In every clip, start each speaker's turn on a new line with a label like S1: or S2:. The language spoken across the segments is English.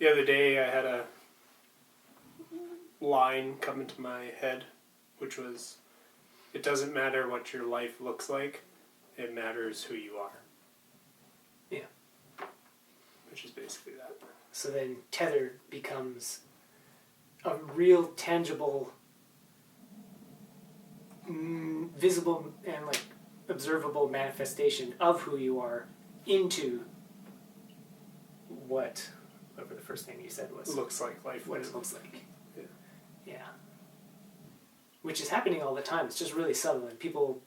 S1: The other day I had a line come into my head, which was, it doesn't matter what your life looks like, it matters who you are.
S2: Yeah.
S1: Which is basically that.
S2: So then tether becomes a real tangible, visible and like observable manifestation of who you are into whatever the first thing you said was.
S1: Looks like life.
S2: What it looks like.
S1: Yeah.
S2: Yeah. Which is happening all the time. It's just really subtle and people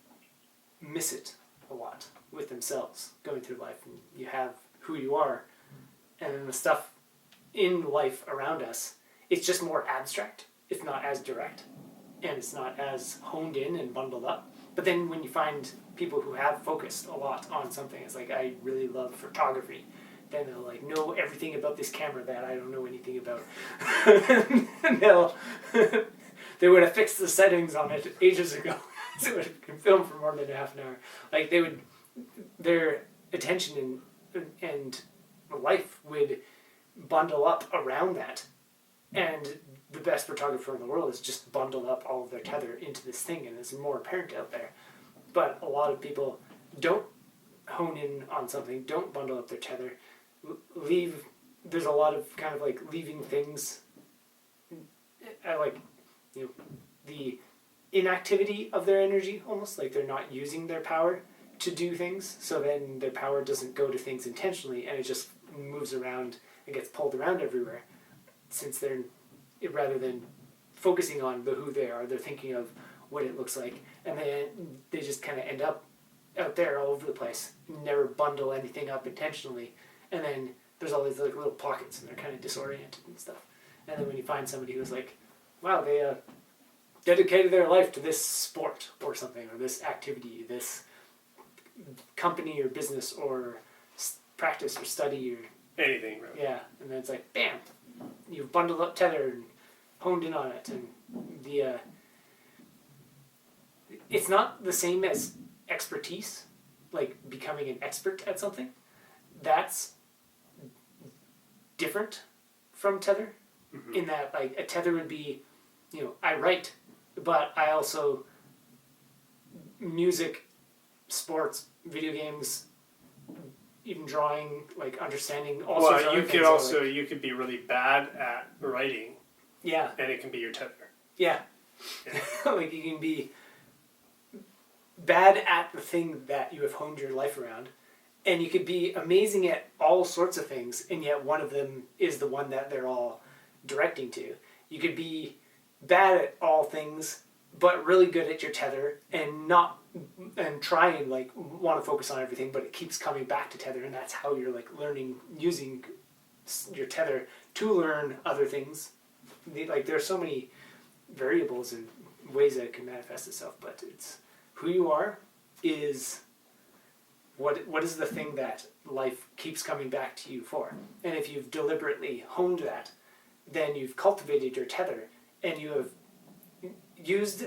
S2: miss it a lot with themselves going through life. And you have who you are and then the stuff in life around us, it's just more abstract. It's not as direct and it's not as honed in and bundled up. But then when you find people who have focused a lot on something, it's like, I really love photography. Then they'll like know everything about this camera that I don't know anything about. And they would have fixed the settings on it ages ago. So it would have been filmed for more than half an hour. Like their attention and life would bundle up around that. And the best photographer in the world is just bundled up all of their tether into this thing, and it's more apparent out there. But a lot of people don't hone in on something, don't bundle up their tether, there's a lot of kind of like leaving things, the inactivity of their energy, almost like they're not using their power to do things, so then their power doesn't go to things intentionally, and it just moves around and gets pulled around everywhere, since rather than focusing on who they are, they're thinking of what it looks like, and then they just kind of end up out there all over the place, never bundle anything up intentionally, and then there's all these like little pockets and they're kind of disoriented and stuff. And then when you find somebody who's like, wow, they dedicated their life to this sport or something, or this activity, this company or business or practice or study or
S1: anything, really.
S2: Yeah, and then it's like, bam, you've bundled up tether and honed in on it, and it's not the same as expertise, like becoming an expert at something. That's different from tether, in that like a tether would be, I write, but I also music, sports, video games, even drawing, like understanding all sorts of other things.
S1: Well, you could be really bad at writing.
S2: Yeah.
S1: And it can be your tether.
S2: Yeah. Like you can be bad at the thing that you have honed your life around, and you could be amazing at all sorts of things, and yet one of them is the one that they're all directing to. You could be bad at all things, but really good at your tether, and try and like want to focus on everything, but it keeps coming back to tether, and that's how you're like learning, using your tether to learn other things. Like there are so many variables and ways that it can manifest itself, but it's who you are is what is the thing that life keeps coming back to you for. And if you've deliberately honed that, then you've cultivated your tether, and you have used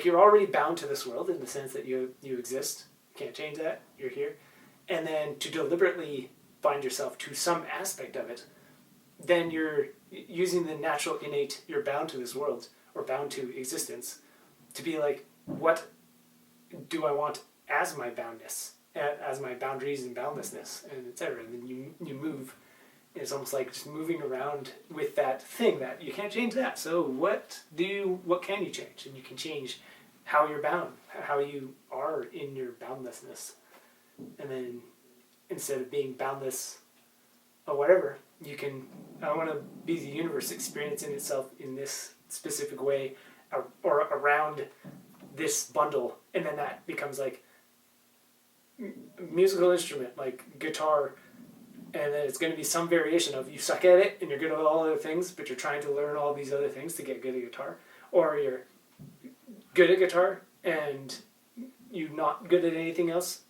S2: you're already bound to this world in the sense that you exist. You can't change that. You're here. And then to deliberately bind yourself to some aspect of it, then you're using the natural innate, you're bound to this world, or bound to existence, to be like, what do I want as my boundness, as my boundaries and boundlessness, and etc. And then you move. It's almost like just moving around with that thing that you can't change that. So what can you change? And you can change how you're bound, how you are in your boundlessness. And then instead of being boundless or whatever, I want to be the universe experiencing itself in this specific way, or around this bundle, and then that becomes like musical instrument, like guitar, and then it's going to be some variation of you suck at it and you're good at all other things, but you're trying to learn all these other things to get good at guitar, or you're good at guitar and you're not good at anything else,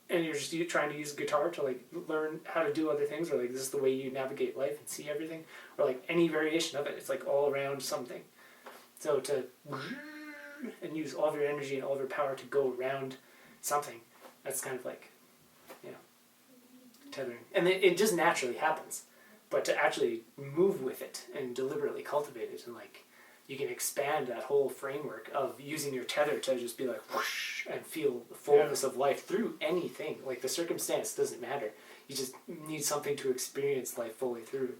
S2: and you're just trying to use guitar to like learn how to do other things, or like this is the way you navigate life and see everything, or like any variation of it. It's like all around something. So to and use all of your energy and all of your power to go around something, that's kind of like, tethering. And it just naturally happens. but to actually move with it and deliberately cultivate it, and like you can expand that whole framework of using your tether to just be like whoosh and feel the fullness of life through anything. Like the circumstance doesn't matter. You just need something to experience life fully through.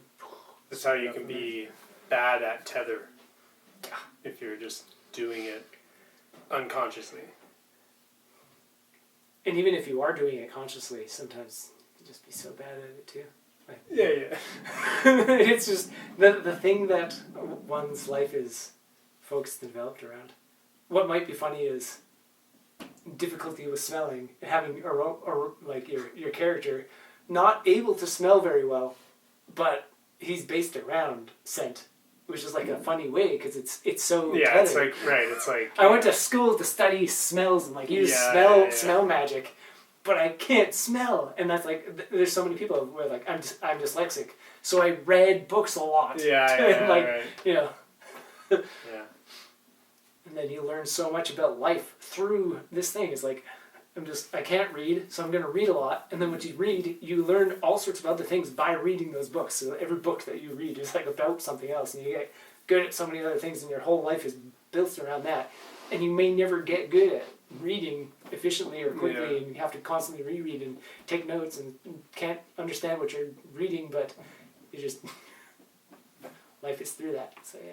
S1: That's how you can be bad at tether if you're just doing it unconsciously.
S2: And even if you are doing it consciously, sometimes you just be so bad at it too. Like,
S1: Yeah.
S2: it's just the thing that one's life is focused and developed around. What might be funny is difficulty with smelling, having like your character not able to smell very well, but he's based around scent, which is like a funny way because it's so
S1: Yeah,
S2: tethered.
S1: it's like
S2: I went to school to study smells and like use smell magic, but I can't smell, and that's like there's so many people where like I'm dyslexic, so I read books a lot. You know.
S1: Yeah.
S2: And then you learn so much about life through this thing. It's like I can't read, so I'm going to read a lot. And then once you read, you learn all sorts of other things by reading those books. So every book that you read is like about something else, and you get good at so many other things, and your whole life is built around that. And you may never get good at reading efficiently or quickly, and you have to constantly reread and take notes, and can't understand what you're reading, but you just life is through that. So yeah.